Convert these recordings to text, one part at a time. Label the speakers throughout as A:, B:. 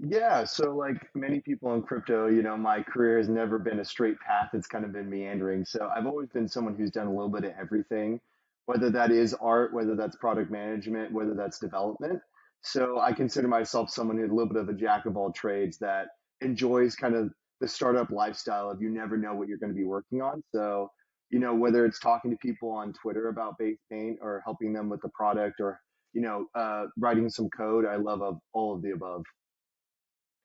A: Yeah, so like many people in crypto, my career has never been a straight path. It's kind of been meandering. So I've always been someone who's done a little bit of everything, whether that is art, whether that's product management, whether that's development. So I consider myself someone who's a little bit of a jack of all trades that enjoys kind of the startup lifestyle of you never know what you're going to be working on. So, whether it's talking to people on Twitter about Basepaint or helping them with the product or, writing some code, I love all of the above.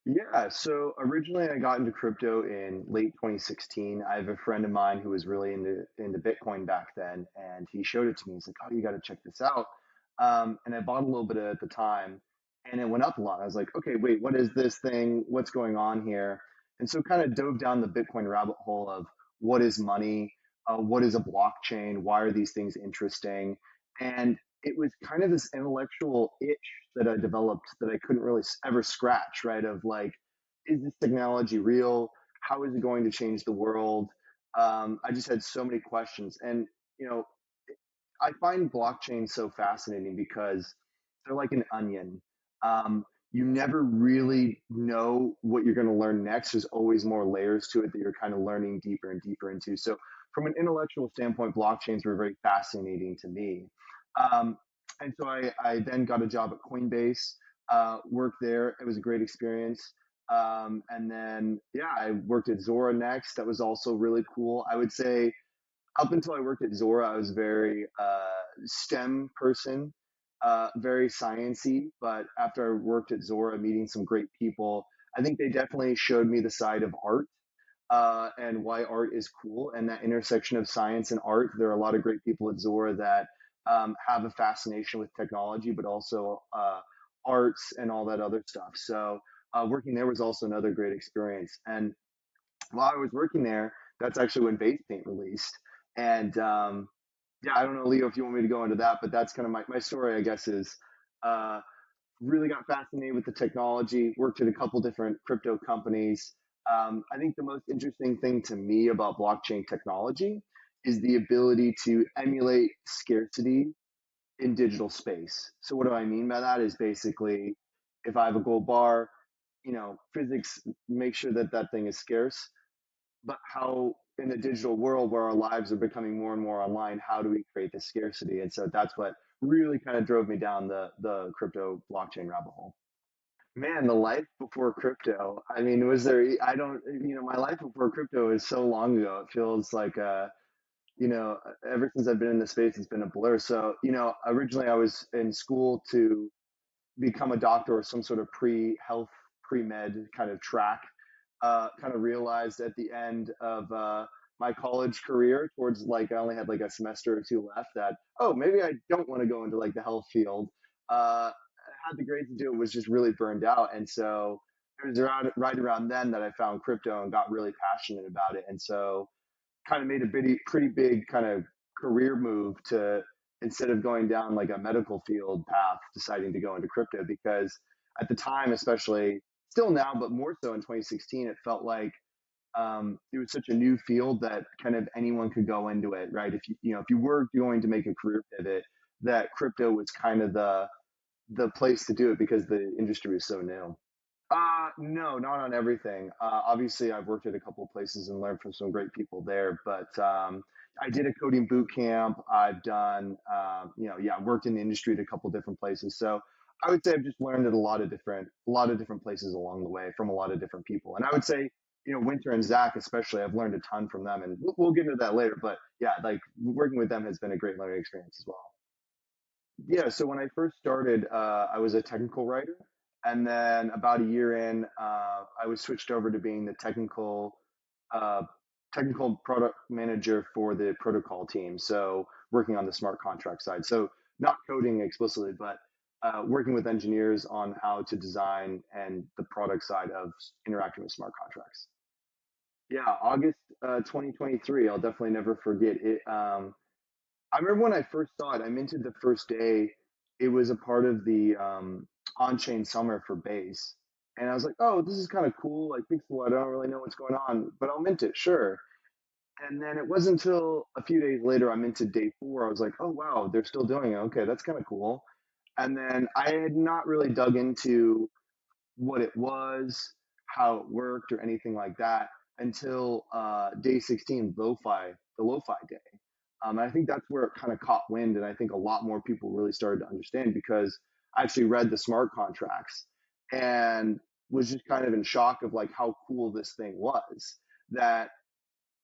A: Yeah, so originally I got into crypto in late 2016. I have a friend of mine who was really into Bitcoin back then, and he showed it to me. He's like, "Oh, you got to check this out." And I bought a little bit at the time, and it went up a lot. I was like, "Okay, wait, what is this thing? What's going on here?" And so kind of dove down the Bitcoin rabbit hole of what is money, what is a blockchain, why are these things interesting, and it was kind of this intellectual itch that I developed that I couldn't really ever scratch, right? Of like, is this technology real? How is it going to change the world? I just had so many questions. And, you know, I find blockchain so fascinating because they're like an onion. You never really know what you're going to learn next. There's always more layers to it that you're kind of learning deeper and deeper into. So, from an intellectual standpoint, blockchains were very fascinating to me. Um, and so I then got a job at Coinbase, worked there. It was a great experience. And then, yeah, I worked at Zora next. That was also really cool. I would say up until I worked at Zora, I was very STEM person, very sciencey. But after I worked at Zora, meeting some great people, I think they definitely showed me the side of art and why art is cool and that intersection of science and art. There are a lot of great people at Zora that have a fascination with technology, but also arts and all that other stuff. So working there was also another great experience. And while I was working there, that's actually when Basepaint released. And yeah, I don't know, Leo, if you want me to go into that, but that's kind of my story, I guess, is uh, really got fascinated with the technology, worked at a couple different crypto companies. I think the most interesting thing to me about blockchain technology is the ability to emulate scarcity in digital space. So, what do I mean by that? Is basically if I have a gold bar, physics makes sure that that thing is scarce, but how in the digital world where our lives are becoming more and more online, how do we create this scarcity? And so that's what really kind of drove me down the crypto blockchain rabbit hole. Man, the life before crypto. I mean, was there? I don't. My life before crypto is so long ago. It feels like you know, ever since I've been in the space, it's been a blur. So, originally I was in school to become a doctor or some sort of pre-health, pre-med kind of track. Kind of realized at the end of my college career, towards like I only had like a semester or two left, that maybe I don't want to go into like the health field. I had the grades to do it, was just really burned out, and so it was right around then that I found crypto and got really passionate about it, and so kind of made a pretty big kind of career move to instead of going down like a medical field path, deciding to go into crypto because at the time, especially still now, but more so in 2016, it felt like it was such a new field that kind of anyone could go into it, right? If you were going to make a career pivot, that crypto was kind of the place to do it because the industry was so new. No, not on everything. Obviously, I've worked at a couple of places and learned from some great people there. But I did a coding boot camp. I've done, yeah, worked in the industry at a couple of different places. So I would say I've just learned at a lot of different places along the way from a lot of different people. And I would say, Winter and Zach especially, I've learned a ton from them, and we'll get into that later. But yeah, like working with them has been a great learning experience as well. Yeah, so when I first started, I was a technical writer, and then about a year in, I was switched over to being the uh, technical product manager for the protocol team. So working on the smart contract side. So not coding explicitly, but working with engineers on how to design and the product side of interacting with smart contracts. Yeah, August 2023. I'll definitely never forget it. I remember when I first saw it, I minted the first day. It was a part of the on-chain summer for Base. And I was like, oh, this is kind of cool. Like Pixel, I don't really know what's going on, but I'll mint it, sure. And then it wasn't until a few days later I minted day four. I was like, oh, wow, they're still doing it. Okay, that's kind of cool. And then I had not really dug into what it was, how it worked, or anything like that until day 16, the lo-fi day. And I think that's where it kind of caught wind, and I think a lot more people really started to understand because I actually read the smart contracts and was just kind of in shock of like how cool this thing was. That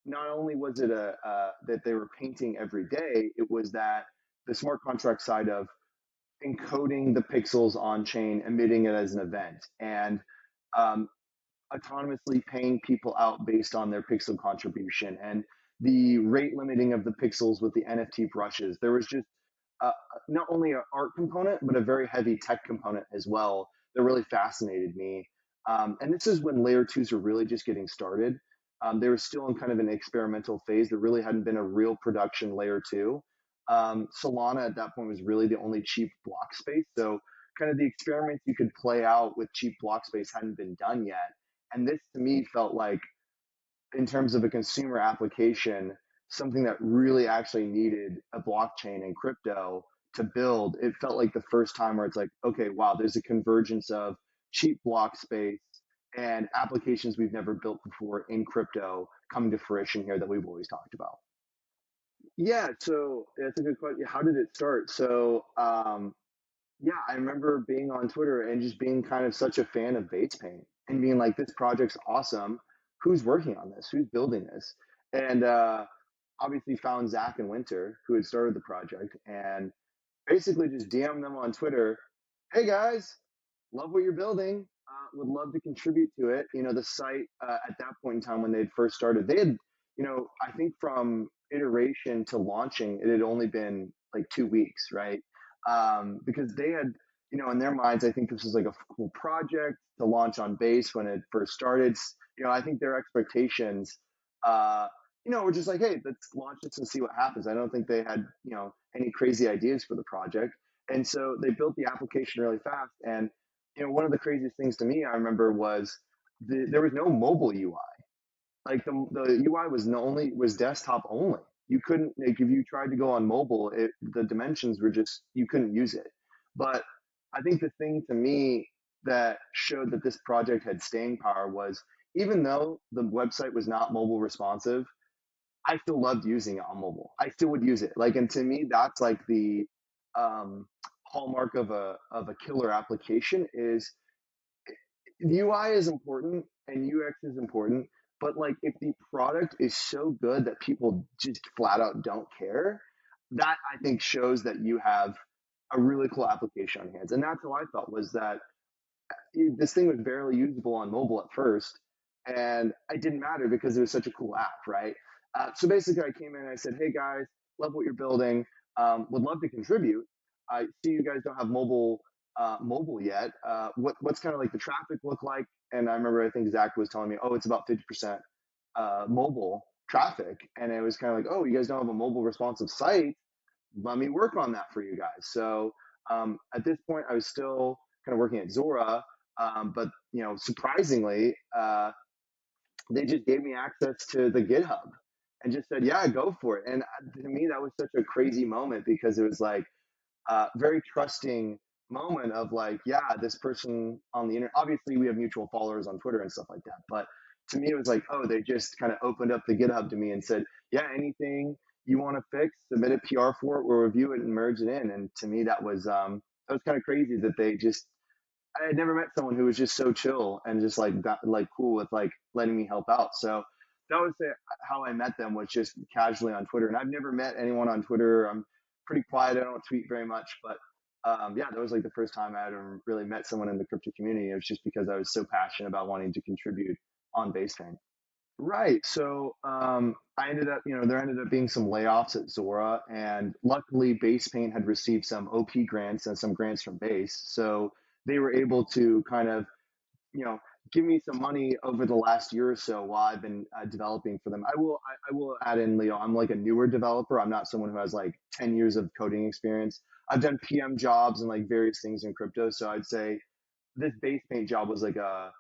A: not only was it that they were painting every day, it was that the smart contract side of encoding the pixels on chain, emitting it as an event, and um, autonomously paying people out based on their pixel contribution, and the rate limiting of the pixels with the NFT brushes. There was just uh, not only an art component, but a very heavy tech component as well that really fascinated me. And this is when layer twos are really just getting started. They were still in kind of an experimental phase. There really hadn't been a real production layer two. Solana at that point was really the only cheap block space. So kind of the experiments you could play out with cheap block space hadn't been done yet. And this to me felt like, in terms of a consumer application, something that really actually needed a blockchain and crypto to build. It felt like the first time where it's like, okay, wow, there's a convergence of cheap block space and applications we've never built before in crypto coming to fruition here that we've always talked about. Yeah, so that's a good question. How did it start? Yeah, I remember being on Twitter and just being kind of such a fan of Basepaint and being like, this project's awesome. Who's working on this? Who's building this? And obviously found Zach and Winter, who had started the project, and basically just DM them on Twitter, hey guys, love what you're building. Would love to contribute to it. You know, the site at that point in time when they'd first started, they had, I think from iteration to launching, it had only been like 2 weeks, right? Because they had, in their minds, I think this was like a cool project to launch on base when it first started. I think their expectations, uh, were just like, hey, let's launch this and see what happens. I don't think they had, any crazy ideas for the project. And so they built the application really fast. And, one of the craziest things to me, I remember was there was no mobile UI. Like the UI was only was desktop only. You couldn't, like, if you tried to go on mobile, the dimensions were just, you couldn't use it. But I think the thing to me that showed that this project had staying power was, even though the website was not mobile responsive, I still loved using it on mobile. I still would use it. Like, and to me, that's like the um, hallmark of a killer application is the UI is important and UX is important, but like if the product is so good that people just flat out don't care, that I think shows that you have a really cool application on your hands. And that's how I felt, was that this thing was barely usable on mobile at first, and it didn't matter because it was such a cool app, right? So basically, I came in and I said, "Hey guys, love what you're building. Would love to contribute. I see you guys don't have mobile yet. What's kind of like the traffic look like?" And I remember, I think Zach was telling me, "Oh, it's about 50% mobile traffic," and it was kind of like, "Oh, you guys don't have a mobile responsive site. Let me work on that for you guys." So at this point, I was still kind of working at Zora, but surprisingly, they just gave me access to the GitHub and just said, "Yeah, go for it." And to me, that was such a crazy moment because it was like very trusting moment of like, yeah, this person on the internet. Obviously, we have mutual followers on Twitter and stuff like that, but to me, it was like, oh, they just kind of opened up the GitHub to me and said, yeah, anything you want to fix, submit a PR for it, we'll review it and merge it in. And to me, that was kind of crazy that they just, I had never met someone who was just so chill and just like that, like cool with like letting me help out. So that was how I met them, was just casually on Twitter. And I've never met anyone on Twitter. I'm pretty quiet. I don't tweet very much, but yeah, that was like the first time I ever really met someone in the crypto community. It was just because I was so passionate about wanting to contribute on Basepaint. Right. So I ended up, there ended up being some layoffs at Zora, and luckily Basepaint had received some OP grants and some grants from Base. So they were able to kind of, you know, give me some money over the last year or so while I've been developing for them. I will add in, Leo, I'm like a newer developer. I'm not someone who has like 10 years of coding experience. I've done PM jobs and like various things in crypto. So I'd say this base paint job was like a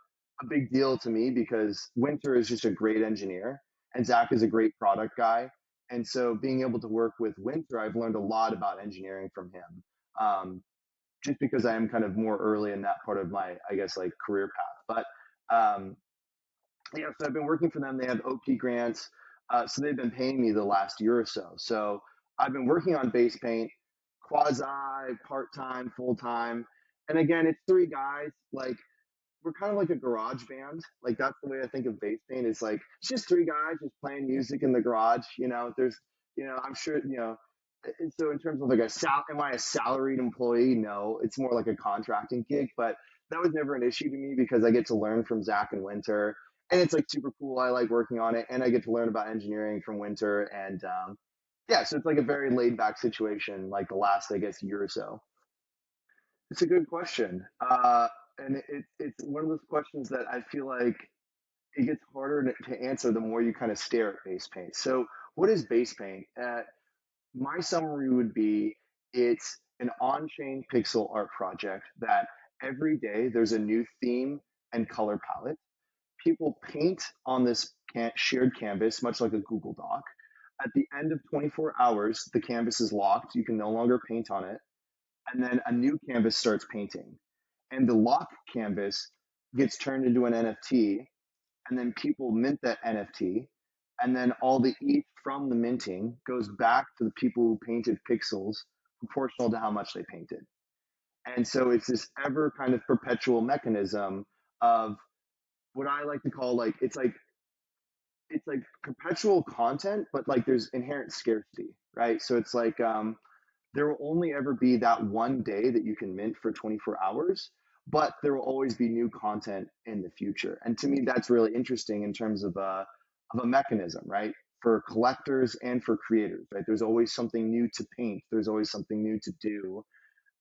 A: big deal to me because Winter is just a great engineer and Zach is a great product guy. And so being able to work with Winter, I've learned a lot about engineering from him. Um, just because I am kind of more early in that part of my, I guess, like career path. But yeah, so I've been working for them. They have OP grants, so they've been paying me the last year or so. So I've been working on base paint, quasi, part time, full time, and again, it's three guys. Like we're kind of like a garage band. Like that's the way I think of bass paint. It's like it's just three guys just playing music in the garage. There's, I'm sure, so in terms of like am I a salaried employee? No, it's more like a contracting gig. But that was never an issue to me because I get to learn from Zach and Winter, and it's like super cool. I like working on it, and I get to learn about engineering from Winter, and yeah, so it's like a very laid back situation. Like the last, I guess, year or so. It's a good question. And it's one of those questions that I feel like it gets harder to answer the more you kind of stare at base paint. So, what is base paint? My summary would be it's an on chain pixel art project that every day there's a new theme and color palette. People paint on this shared canvas, much like a Google Doc. At the end of 24 hours, the canvas is locked. You can no longer paint on it, and then a new canvas starts painting. And the lock canvas gets turned into an NFT, and then people mint that NFT, and then all the ETH from the minting goes back to the people who painted pixels proportional to how much they painted. And so it's this ever kind of perpetual mechanism of what I like to call like it's like perpetual content, but like there's inherent scarcity, right? So it's like there will only ever be that one day that you can mint for 24 hours, but there will always be new content in the future. And to me, that's really interesting in terms of a mechanism, right? For collectors and for creators, right? There's always something new to paint. There's always something new to do.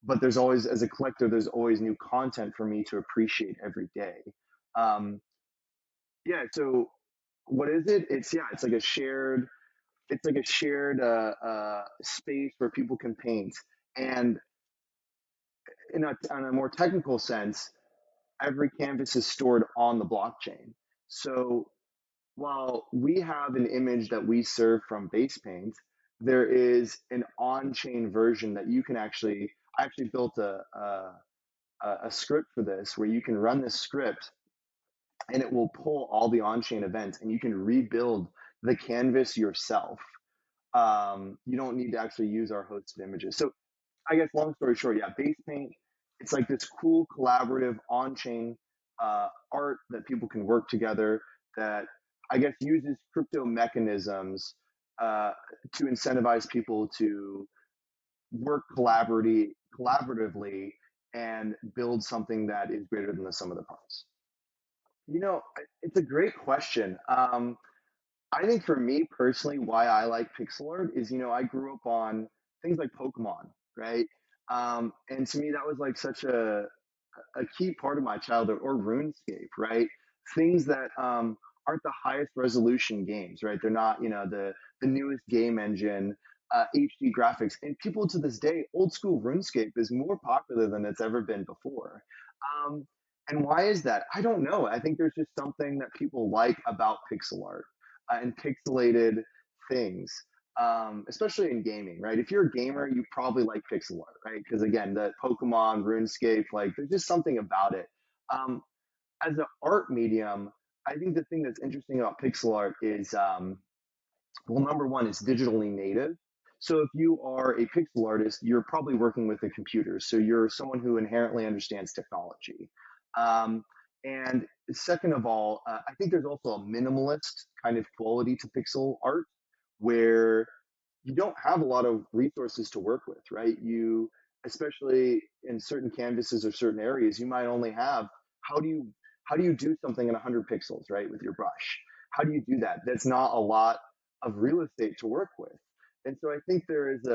A: But there's always, as a collector, there's always new content for me to appreciate every day. Um, yeah. So what is it? It's like a shared space where people can paint. And on a more technical sense, every canvas is stored on the blockchain. So while we have an image that we serve from Basepaint, there is an on-chain version that you can actually. I actually built a script for this where you can run this script and it will pull all the on-chain events and you can rebuild the canvas yourself. You don't need to actually use our hosted images. So I guess long story short, yeah, base paint. It's like this cool collaborative on-chain art that people can work together. That I guess uses crypto mechanisms uh, to incentivize people to work collaboratively and build something that is greater than the sum of the parts. It's a great question. I think for me personally, why I like pixel art is, I grew up on things like Pokemon, right? And to me, that was like such a key part of my childhood, or RuneScape, right? Things that aren't the highest resolution games, right? They're not, the newest game engine, HD graphics, and people to this day, old school RuneScape is more popular than it's ever been before. Um, and why is that? I don't know. I think there's just something that people like about pixel art and pixelated things, especially in gaming, right? If you're a gamer, you probably like pixel art, right? Because again, the Pokemon, RuneScape, like there's just something about it. Um, as an art medium, I think the thing that's interesting about pixel art is, well, number one, it's digitally native. So if you are a pixel artist, you're probably working with a computer. So you're someone who inherently understands technology. Um, and second of all, I think there's also a minimalist kind of quality to pixel art where you don't have a lot of resources to work with, right? Especially in certain canvases or certain areas, you might only have how do you how do you do something in 100 pixels, right, with your brush? How do you do that? That's not a lot of real estate to work with, and so I think there is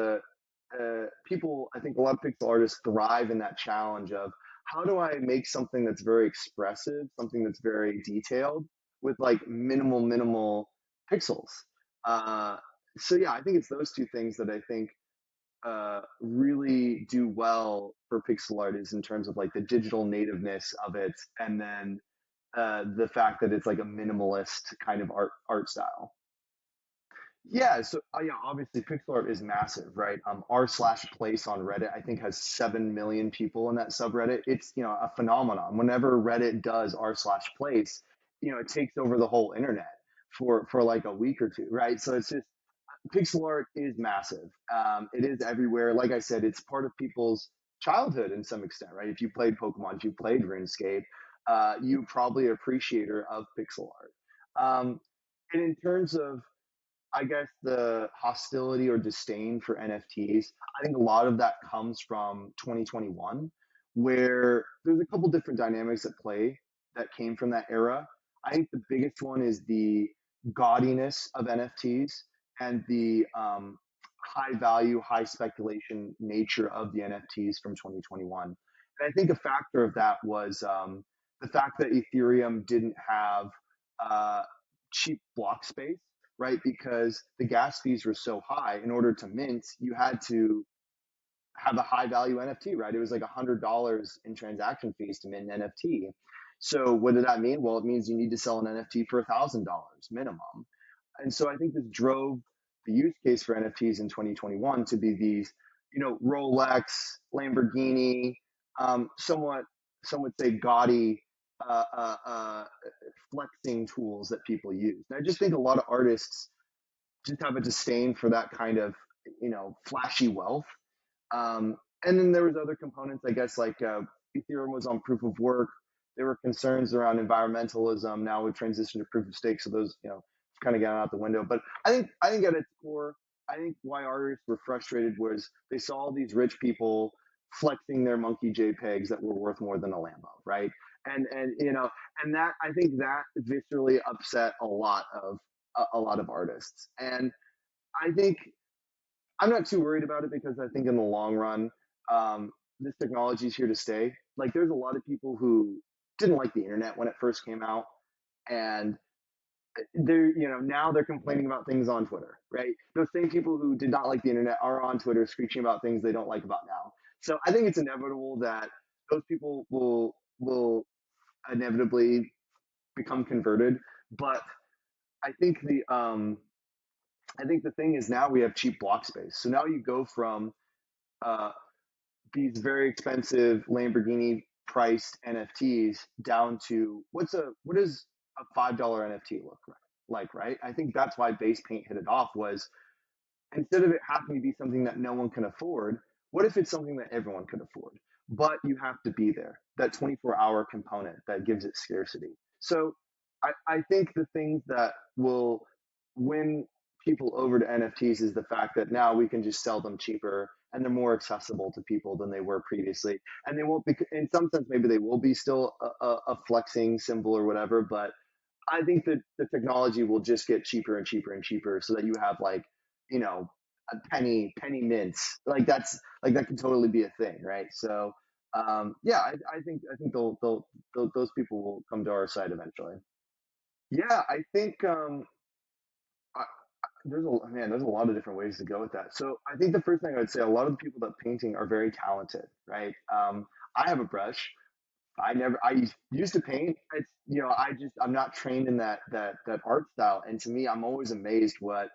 A: people. I think a lot of pixel artists thrive in that challenge of how do I make something that's very expressive, something that's very detailed with like minimal pixels. Uh, so yeah, I think it's those two things that I think really do well for pixel art is in terms of like the digital nativeness of it, and then the fact that it's like a minimalist kind of art style. Yeah, so yeah, obviously pixel art is massive, right? R slash place on Reddit, I think has 7 million people in that subreddit. It's, a phenomenon. Whenever Reddit does R slash place, it takes over the whole internet for like a week or two, right? So it's just pixel art is massive. It is everywhere. Like I said, it's part of people's childhood in some extent, right? If you played Pokemon, if you played RuneScape, you probably appreciator of pixel art. And in terms of I guess the hostility or disdain for NFTs, I think a lot of that comes from 2021, where there's a couple different dynamics at play that came from that era. I think the biggest one is the gaudiness of NFTs and the high value, high speculation nature of the NFTs from 2021. And I think a factor of that was the fact that Ethereum didn't have uh, cheap block space, right? Because the gas fees were so high. In order to mint, you had to have a high value NFT, right? It was like $100 in transaction fees to mint an NFT. So what did that mean? Well, it means you need to sell an NFT for $1,000 minimum. And so I think this drove the use case for NFTs in 2021 to be these, Rolex, Lamborghini, somewhat, some would say gaudy uh, uh, uh, flexing tools that people use. And I just think a lot of artists just have a disdain for that kind of, flashy wealth. And then there was other components, I guess, like Ethereum was on proof of work. There were concerns around environmentalism. Now we've transitioned to proof of stake, so those, kind of gone out the window. But I think at its core, I think why artists were frustrated was they saw these rich people flexing their monkey JPEGs that were worth more than a Lambo, right? And and that I think that viscerally upset a lot of artists. And I think I'm not too worried about it because I think in the long run, this technology is here to stay. Like, there's a lot of people who didn't like the internet when it first came out, and now they're complaining about things on Twitter, right? Those same people who did not like the internet are on Twitter screeching about things they don't like about now. So I think it's inevitable that those people will inevitably become converted. But I think the thing is now we have cheap block space. So now you go from uh, these very expensive Lamborghini priced NFTs down to what does a $5 NFT look like, right? I think that's why Basepaint hit it off was instead of it having to be something that no one can afford, what if it's something that everyone could afford? But you have to be there, that 24-hour component that gives it scarcity. So I think the things that will win people over to NFTs is the fact that now we can just sell them cheaper and they're more accessible to people than they were previously. And they won't be, in some sense, maybe they will be still a flexing symbol or whatever, but I think that the technology will just get cheaper and cheaper and cheaper so that you have like, you know, a penny mints. Like that can totally be a thing, right? So yeah, I think those people will come to our side eventually. Yeah, I think I, there's a lot of different ways to go with that. So I think the first thing I would say, a lot of the people that painting are very talented, right? I have a brush. I used to paint. I'm not trained in that art style. And to me, I'm always amazed what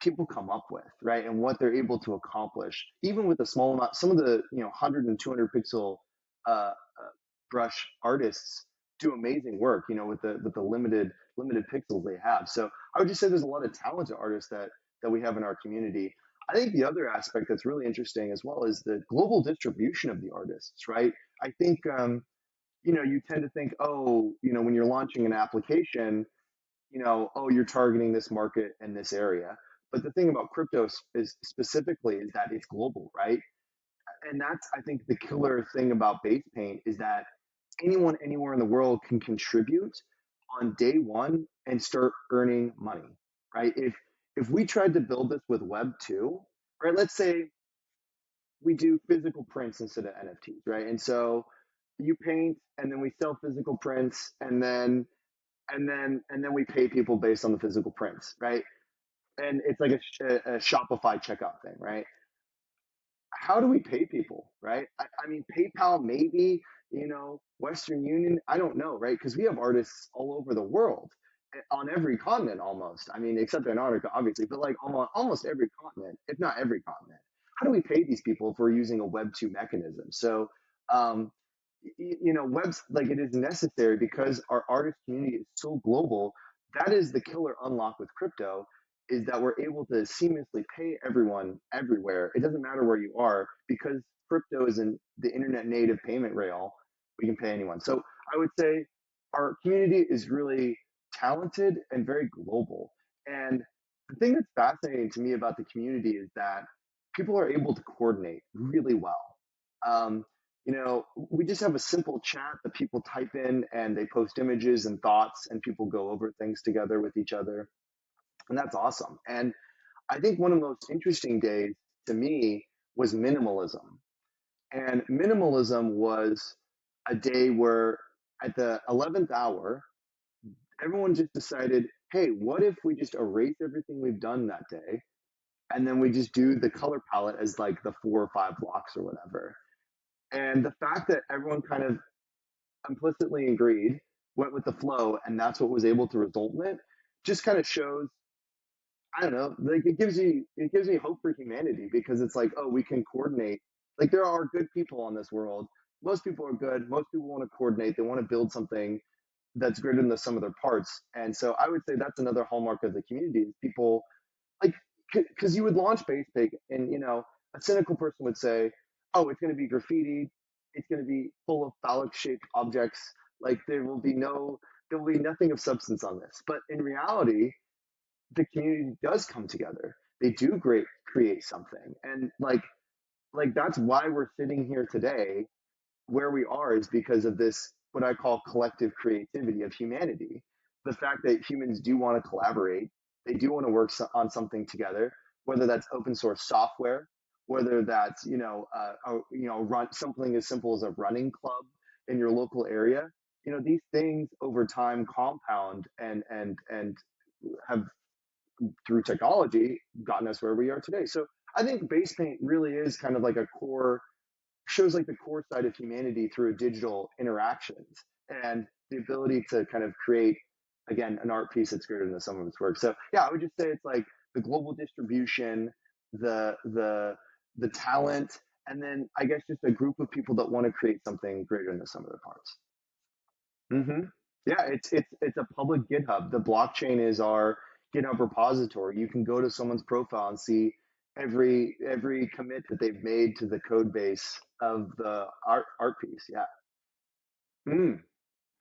A: people come up with, right? And what they're able to accomplish, even with a small amount. Some of the 100 and 200 pixel uh, brush artists do amazing work, with the limited pixels they have. So I would just say there's a lot of talented artists that we have in our community. I think the other aspect that's really interesting as well is the global distribution of the artists, right? I think you tend to think, oh, when you're launching an application, oh, you're targeting this market and this area. But the thing about crypto is specifically is that it's global, right? And that's, I think, the killer thing about base paint is that anyone anywhere in the world can contribute on day one and start earning money, right? If we tried to build this with Web 2, right? Let's say we do physical prints instead of NFTs, right? And so you paint and then we sell physical prints and then we pay people based on the physical prints, right? And it's like a Shopify checkout thing, right? How do we pay people, right? I mean, PayPal, maybe, Western Union, I don't know, right? Because we have artists all over the world. on every continent almost. I mean, except Antarctica, obviously, but like almost every continent, if not every continent. How do we pay these people if we're using a Web 2 mechanism? So, um, webs like it is necessary because our artist community is so global. That is the killer unlock with crypto is that we're able to seamlessly pay everyone everywhere. It doesn't matter where you are because crypto is in the internet native payment rail. We can pay anyone. So I would say our community is really talented and very global. And the thing that's fascinating to me about the community is that people are able to coordinate really well. Um, we just have a simple chat that people type in and they post images and thoughts, and people go over things together with each other. And that's awesome. And I think one of the most interesting days to me was minimalism. And minimalism was a day where at the 11th hour, everyone just decided, hey, what if we just erase everything we've done that day? And then we just do the color palette as like the 4 or 5 blocks or whatever. And the fact that everyone kind of implicitly agreed, went with the flow, and that's what was able to result in it, just kind of shows, I don't know, like it gives me hope for humanity because it's like, oh, we can coordinate. Like there are good people on this world. Most people are good. Most people want to coordinate. They want to build something that's greater than the sum of their parts. And so I would say that's another hallmark of the community is people like because you would launch Basepaint and a cynical person would say, oh, it's going to be graffiti, it's going to be full of phallic shaped objects, like there will be nothing of substance on this. But in reality, the community does come together. They do create something, and like that's why we're sitting here today where we are is because of this what I call collective creativity of humanity. The fact that humans do want to collaborate, they do want to work on something together, whether that's open source software, whether that's run something as simple as a running club in your local area. These things over time compound and have through technology gotten us where we are today. So I think base paint really is kind of like a core shows like the core side of humanity through digital interactions and the ability to kind of create again an art piece that's greater than the sum of its work. So yeah, I would just say it's like the global distribution, the talent, and then I guess just a group of people that want to create something greater than the sum of their parts. Hmm. Yeah, it's a public GitHub. The blockchain is our GitHub repository. You can go to someone's profile and see every commit that they've made to the code base of the art piece. Yeah.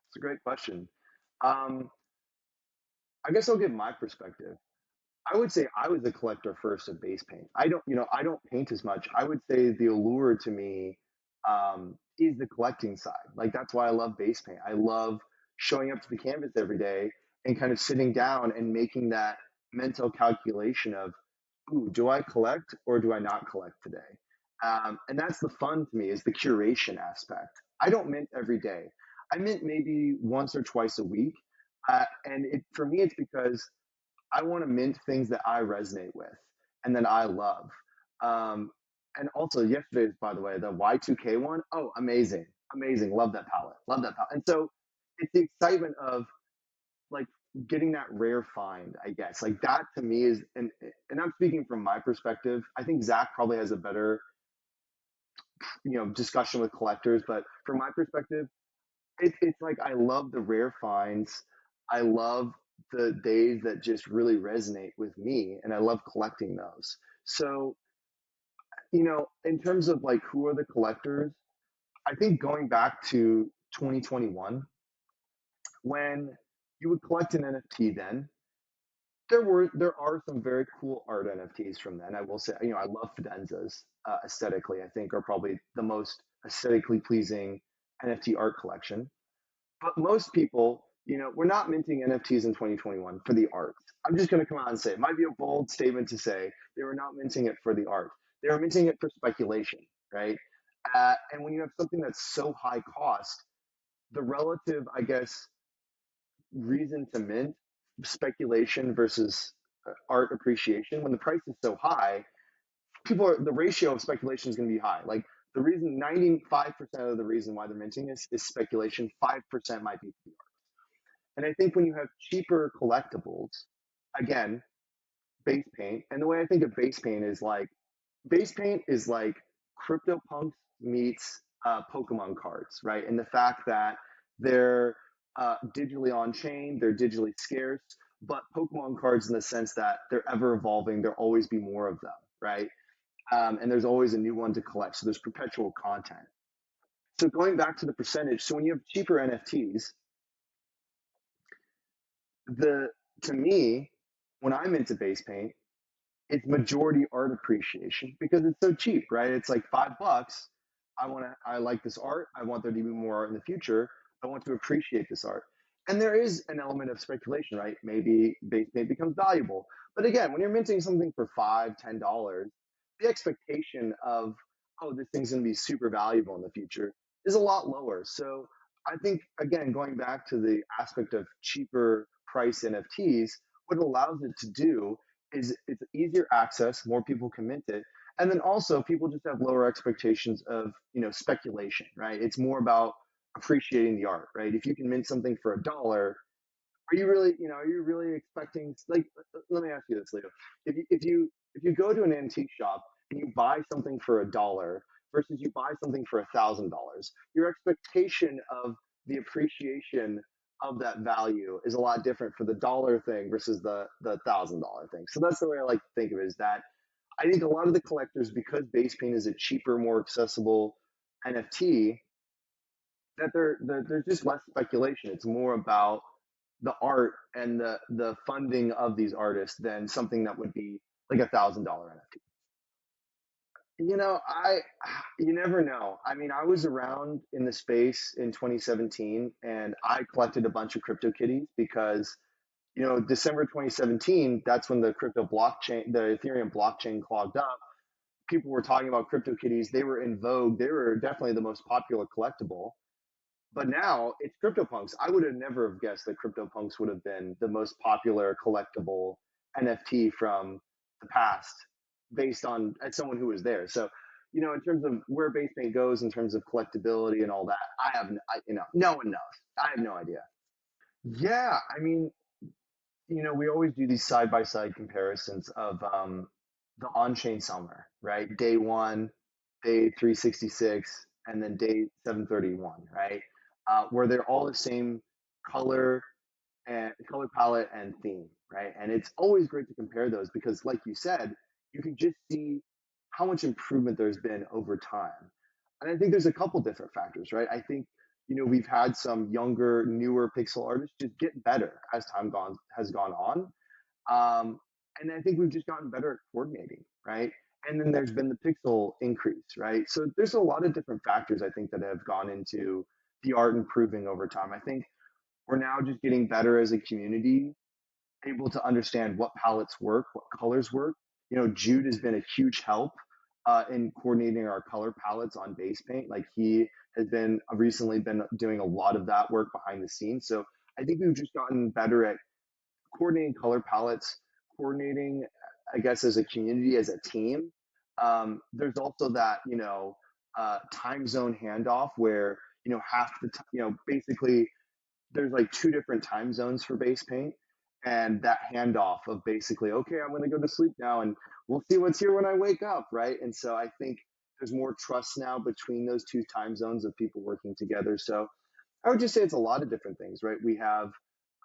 A: It's a great question. Um, I guess I'll give my perspective. I would say I was a collector first of base paint. I don't paint as much. I would say the allure to me is the collecting side. Like that's why I love base paint. I love showing up to the canvas every day and kind of sitting down and making that mental calculation of, ooh, do I collect or do I not collect today? And that's the fun to me is the curation aspect. I don't mint every day. I mint maybe once or twice a week. And for me, it's because I want to mint things that I resonate with and that I love. Um, and also yesterday's, by the way, the Y2K one. Oh, amazing. Amazing. Love that palette. Love that palette. And so it's the excitement of like getting that rare find, I guess. Like that to me is, and I'm speaking from my perspective. I think Zach probably has a better, discussion with collectors, but from my perspective, it's like I love the rare finds. I love the days that just really resonate with me, and I love collecting those. So, in terms of like who are the collectors, I think going back to 2021, when you would collect an NFT, then there are some very cool art NFTs from then. I will say, I love Fidenzas aesthetically. I think are probably the most aesthetically pleasing NFT art collection. But most people, we're not minting NFTs in 2021 for the art. I'm just going to come out and say it might be a bold statement to say they were not minting it for the art. They were minting it for speculation, right? And when you have something that's so high cost, the relative, I guess, reason to mint speculation versus art appreciation, when the price is so high, the ratio of speculation is going to be high. Like the reason, 95% of the reason why they're minting is speculation, 5% might be And I think when you have cheaper collectibles, again, base paint, and the way I think of base paint is like CryptoPunks meets Pokemon cards, right? And the fact that they're digitally on chain, they're digitally scarce, but Pokemon cards in the sense that they're ever evolving, there'll always be more of them, right? And there's always a new one to collect. So there's perpetual content. So going back to the percentage, so when you have cheaper NFTs, the to me, when I'm into base paint, it's majority art appreciation because it's so cheap, right? It's like $5. I like this art. I want there to be more art in the future. I want to appreciate this art. And there is an element of speculation, right? Maybe base paint becomes valuable. But again, when you're minting something for $5, $10, the expectation of, oh, this thing's going to be super valuable in the future is a lot lower. So I think, again, going back to the aspect of cheaper price NFTs, what it allows it to do is it's easier access, more people can mint it, and then also people just have lower expectations of speculation, right? It's more about appreciating the art, right? If you can mint something for $1, are you really, are you really expecting, like, let me ask you this, Leo. If you go to an antique shop and you buy something for $1 versus you buy something for $1,000, your expectation of the appreciation of that value is a lot different for the dollar thing versus the $1,000 thing. So that's the way I like to think of it, is that I think a lot of the collectors, because base paint is a cheaper, more accessible NFT, that there's just less speculation. It's more about the art and the funding of these artists than something that would be like $1,000 NFT. I you never know. I mean, I was around in the space in 2017, and I collected a bunch of crypto kitties because December 2017, that's when the crypto blockchain, the Ethereum blockchain clogged up. People were talking about crypto kitties. They were in vogue. They were definitely the most popular collectible. But now it's CryptoPunks. I would have never have guessed that CryptoPunks would have been the most popular collectible NFT from the past, based on as someone who was there. So, in terms of where Basepaint goes in terms of collectability and all that, no one knows. I have no idea. Yeah, I mean, we always do these side by side comparisons of the on chain summer, right? Day one, day 366, and then day 731, right? Where they're all the same color and color palette and theme, right? And it's always great to compare those because, like you said, you can just see how much improvement there's been over time. And I think there's a couple different factors, right? I think we've had some younger, newer pixel artists just get better as time has gone on, and I think we've just gotten better at coordinating, right? And then there's been the pixel increase, right? So there's a lot of different factors I think that have gone into the art improving over time. I think we're now just getting better as a community, able to understand what palettes work, what colors work. Jude has been a huge help in coordinating our color palettes on base paint. Like, he has been recently been doing a lot of that work behind the scenes. So I think we've just gotten better at coordinating color palettes, coordinating, I guess, as a community, as a team. There's also that, time zone handoff where, half the time, basically there's like two different time zones for base paint. And that handoff of basically, okay, I'm going to go to sleep now and we'll see what's here when I wake up. Right. And so I think there's more trust now between those two time zones of people working together. So I would just say it's a lot of different things, right? We have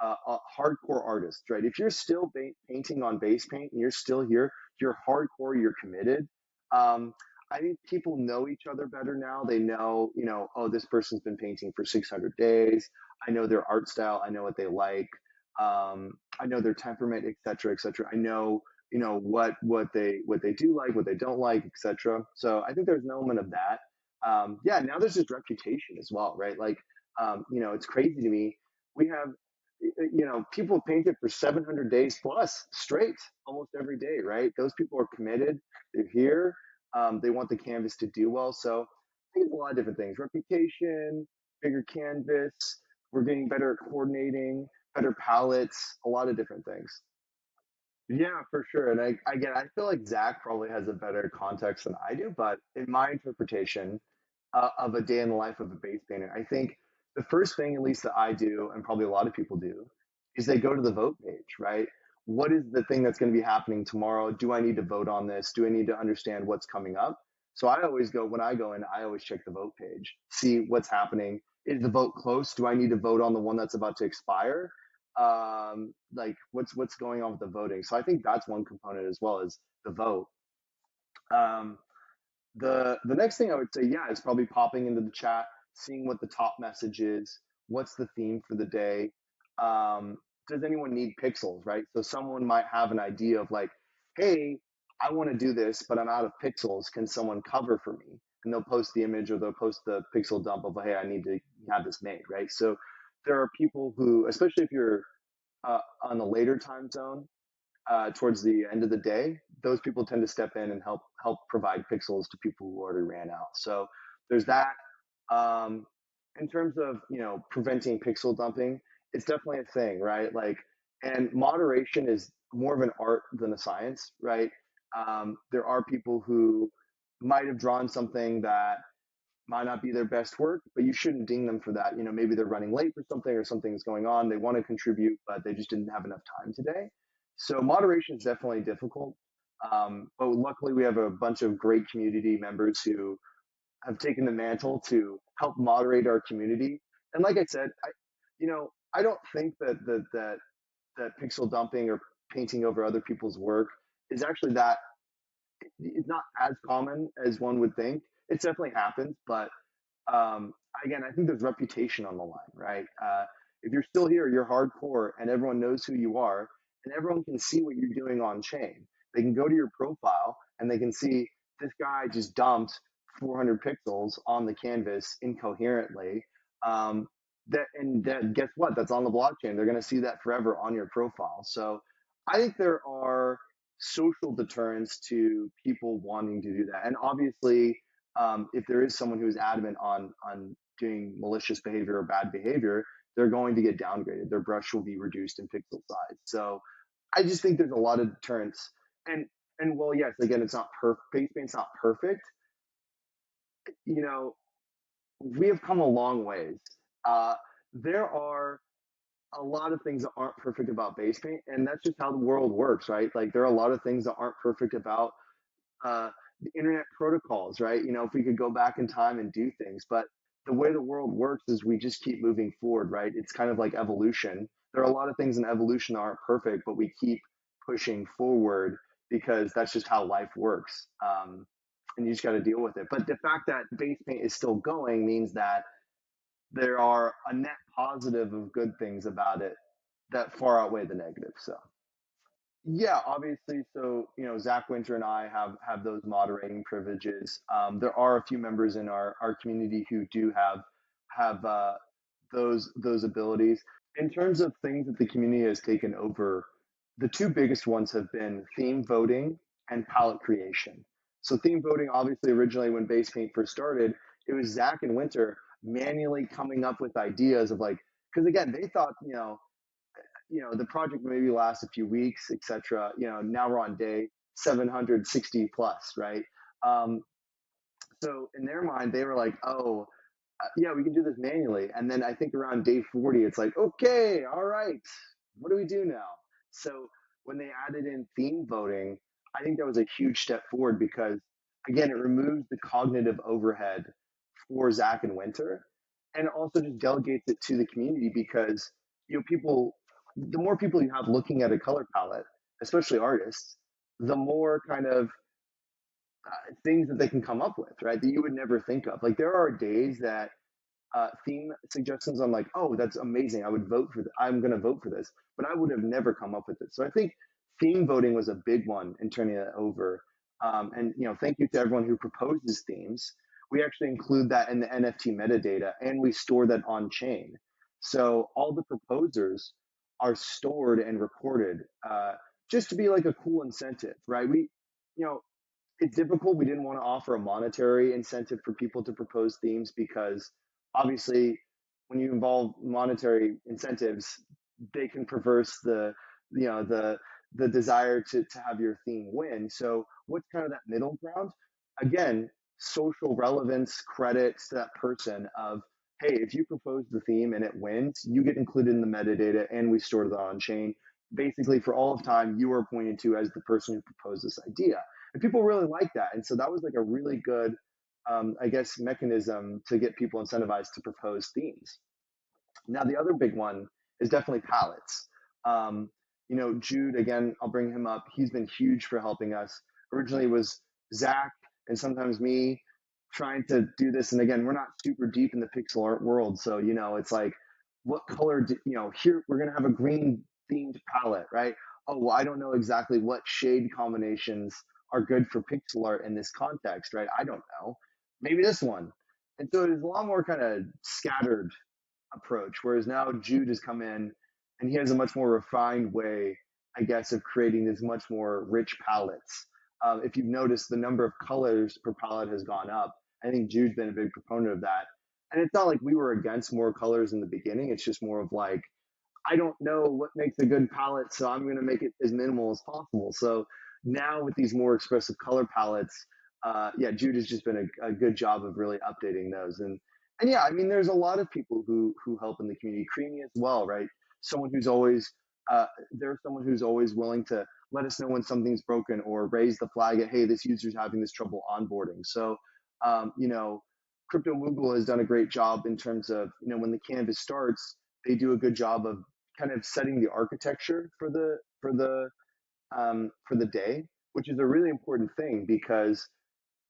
A: hardcore artists, right? If you're still painting on base paint and you're still here, you're hardcore, you're committed. Um, I think people know each other better now. They know, oh, this person's been painting for 600 days. I know their art style. I know what they like. I know their temperament, et cetera, et cetera. I know, what they do like, what they don't like, et cetera. So I think there's an element of that. Yeah, now there's just reputation as well, right? Like, it's crazy to me. We have, people painted for 700 days plus straight almost every day, right? Those people are committed. They're here. They want the canvas to do well. So I think it's a lot of different things. Reputation, bigger canvas. We're getting better at coordinating, better palettes, a lot of different things. Yeah, for sure. And again, I feel like Zach probably has a better context than I do, but in my interpretation of a day in the life of a base painter, I think the first thing, at least that I do, and probably a lot of people do, is they go to the vote page, right? What is the thing that's going to be happening tomorrow? Do I need to vote on this? Do I need to understand what's coming up? So I always go, when I go in, I always check the vote page, see what's happening. Is the vote close? Do I need to vote on the one that's about to expire? Like what's going on with the voting? So I think that's one component as well as the vote. Um, the next thing I would say, yeah, is probably popping into the chat, seeing what the top message is, what's the theme for the day. Um, does anyone need pixels, right? So someone might have an idea of like, hey, I want to do this, but I'm out of pixels. Can someone cover for me? And they'll post the image or they'll post the pixel dump of, hey, I need to have this made, right? So there are people who, especially if you're on a later time zone, towards the end of the day, those people tend to step in and help provide pixels to people who already ran out. So there's that. Um, in terms of preventing pixel dumping, it's definitely a thing, right? Like, and moderation is more of an art than a science, right? There are people who might have drawn something that might not be their best work, but you shouldn't ding them for that. Maybe they're running late for something or something's going on. They want to contribute, but they just didn't have enough time today. So moderation is definitely difficult. But luckily, we have a bunch of great community members who have taken the mantle to help moderate our community. And like I said, I don't think that pixel dumping or painting over other people's work is actually that. It's not as common as one would think. It definitely happens, but um, again, I think there's reputation on the line, right? If you're still here, you're hardcore, and everyone knows who you are, and everyone can see what you're doing on chain. They can go to your profile and they can see this guy just dumped 400 pixels on the canvas incoherently. That guess what? That's on the blockchain. They're going to see that forever on your profile. So I think there are social deterrents to people wanting to do that, and obviously if there is someone who's adamant on doing malicious behavior or bad behavior, they're going to get downgraded. Their brush will be reduced in pixel size. So I just think there's a lot of deterrence. And well, yes, again, it's not perfect. Basepaint's not perfect. You know, we have come a long ways. Uh, there are a lot of things that aren't perfect about Basepaint, and that's just how the world works, right? Like there are a lot of things that aren't perfect about the internet protocols, right? If we could go back in time and do things, but the way the world works is we just keep moving forward, right? It's kind of like evolution. There are a lot of things in evolution that aren't perfect, but we keep pushing forward because that's just how life works. And you just got to deal with it. But the fact that base paint is still going means that there are a net positive of good things about it that far outweigh the negative. So yeah, obviously. So, Zach Winter and I have those moderating privileges. There are a few members in our community who do have those abilities. In terms of things that the community has taken over, the two biggest ones have been theme voting and palette creation. So, theme voting, obviously, originally when Base Paint first started, it was Zach and Winter manually coming up with ideas of like, because again, they thought, the project maybe lasts a few weeks, etc. Now we're on day 760 plus, right? Um, so in their mind, they were like, oh, yeah, we can do this manually. And then I think around day 40, it's like, okay, all right, what do we do now? So when they added in theme voting, I think that was a huge step forward because, again, it removes the cognitive overhead for Zach and Winter, and also just delegates it to the community because the more people you have looking at a color palette, especially artists, the more kind of things that they can come up with, right? That you would never think of. Like there are days that theme suggestions, I'm like, oh, that's amazing. I would vote for that. I'm going to vote for this, but I would have never come up with it. So I think theme voting was a big one in turning it over. And thank you to everyone who proposes themes. We actually include that in the NFT metadata, and we store that on chain. So all the proposers are stored and recorded, just to be like a cool incentive, right? You know, it's difficult. We didn't want to offer a monetary incentive for people to propose themes because obviously when you involve monetary incentives, they can perverse the desire to have your theme win. So what's kind of that middle ground? Again, social relevance credits to that person of hey, if you propose the theme and it wins, you get included in the metadata and we store that on chain. Basically, for all of time, you are pointed to as the person who proposed this idea. And people really like that. And so that was like a really good, I guess, mechanism to get people incentivized to propose themes. Now, the other big one is definitely palettes. Um, Jude, again, I'll bring him up. He's been huge for helping us. Originally, it was Zach and sometimes me trying to do this. And again, we're not super deep in the pixel art world. So, it's like, what color, here we're going to have a green themed palette, right? Oh, well, I don't know exactly what shade combinations are good for pixel art in this context, right? I don't know. Maybe this one. And so it's a lot more kind of scattered approach. Whereas now Jude has come in and he has a much more refined way, I guess, of creating these much more rich palettes. If you've noticed, the number of colors per palette has gone up. I think Jude's been a big proponent of that. And it's not like we were against more colors in the beginning. It's just more of like, I don't know what makes a good palette, so I'm going to make it as minimal as possible. So now with these more expressive color palettes, yeah, Jude has just been a good job of really updating those. And yeah, I mean, there's a lot of people who help in the community. Creamy as well, right? Someone who's always there's someone who's always willing to let us know when something's broken or raise the flag at, hey, this user's having this trouble onboarding. So, um, you know, Crypto Moogle has done a great job in terms of, when the canvas starts, they do a good job of kind of setting the architecture for the day, which is a really important thing because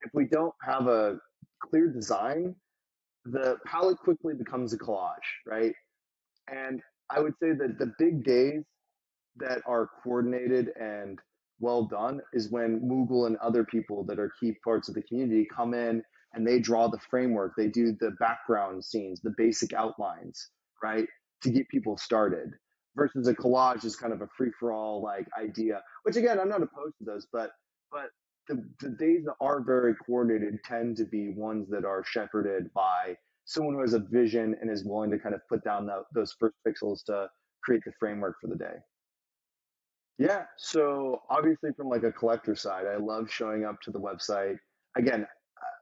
A: if we don't have a clear design, the palette quickly becomes a collage, right? And I would say that the big days that are coordinated and well done is when Moogle and other people that are key parts of the community come in and they draw the framework. They do the background scenes, the basic outlines, right? To get people started versus a collage is kind of a free for all like idea, which again, I'm not opposed to those, but the days that are very coordinated tend to be ones that are shepherded by someone who has a vision and is willing to kind of put down those first pixels to create the framework for the day. Yeah, so obviously from like a collector side, I love showing up to the website. Again,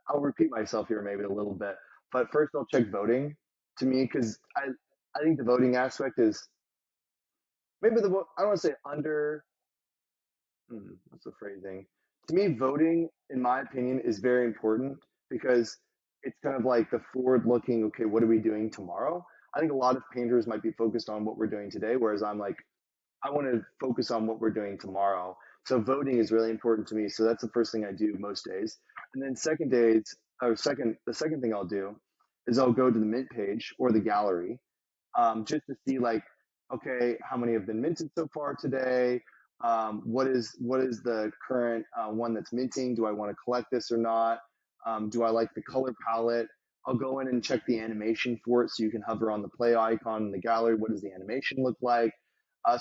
A: I'll repeat myself here maybe a little bit, but first I'll check voting to me because I think the voting aspect is maybe I don't want to say under what's the phrasing? To me, voting, in my opinion, is very important because it's kind of like the forward looking, okay, what are we doing tomorrow? I think a lot of painters might be focused on what we're doing today, whereas I'm like, I want to focus on what we're doing tomorrow. So voting is really important to me. So that's the first thing I do most days. And then the second thing I'll do is I'll go to the mint page or the gallery, just to see like, okay, how many have been minted so far today? What is the current one that's minting? Do I want to collect this or not? Do I like the color palette? I'll go in and check the animation for it, so you can hover on the play icon in the gallery. What does the animation look like?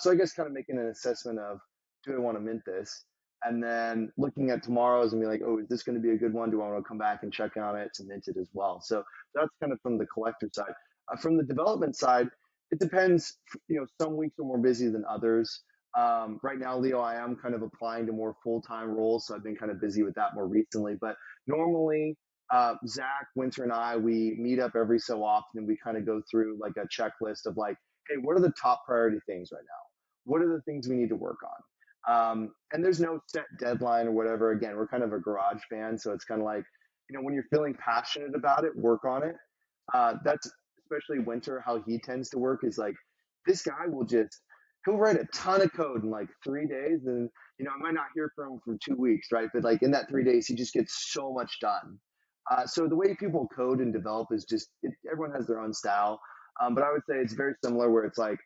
A: So I guess kind of making an assessment of, do I want to mint this? And then looking at tomorrow's and be like, oh, is this going to be a good one? Do I want to come back and check on it to mint it as well? So that's kind of from the collector side. From the development side, it depends. Some weeks are more busy than others. Right now, Leo, I am kind of applying to more full-time roles, so I've been kind of busy with that more recently. But normally, Zach, Winter, and I, we meet up every so often, and we kind of go through like a checklist of like, hey, what are the top priority things right now? What are the things we need to work on? And there's no set deadline or whatever. Again, we're kind of a garage band, so it's kind of like, when you're feeling passionate about it, work on it. That's especially Winter, how he tends to work is like, this guy will just, he'll write a ton of code in like 3 days. And, I might not hear from him for 2 weeks, right? But like in that 3 days, he just gets so much done. So the way people code and develop is just, everyone has their own style. But I would say it's very similar where it's like,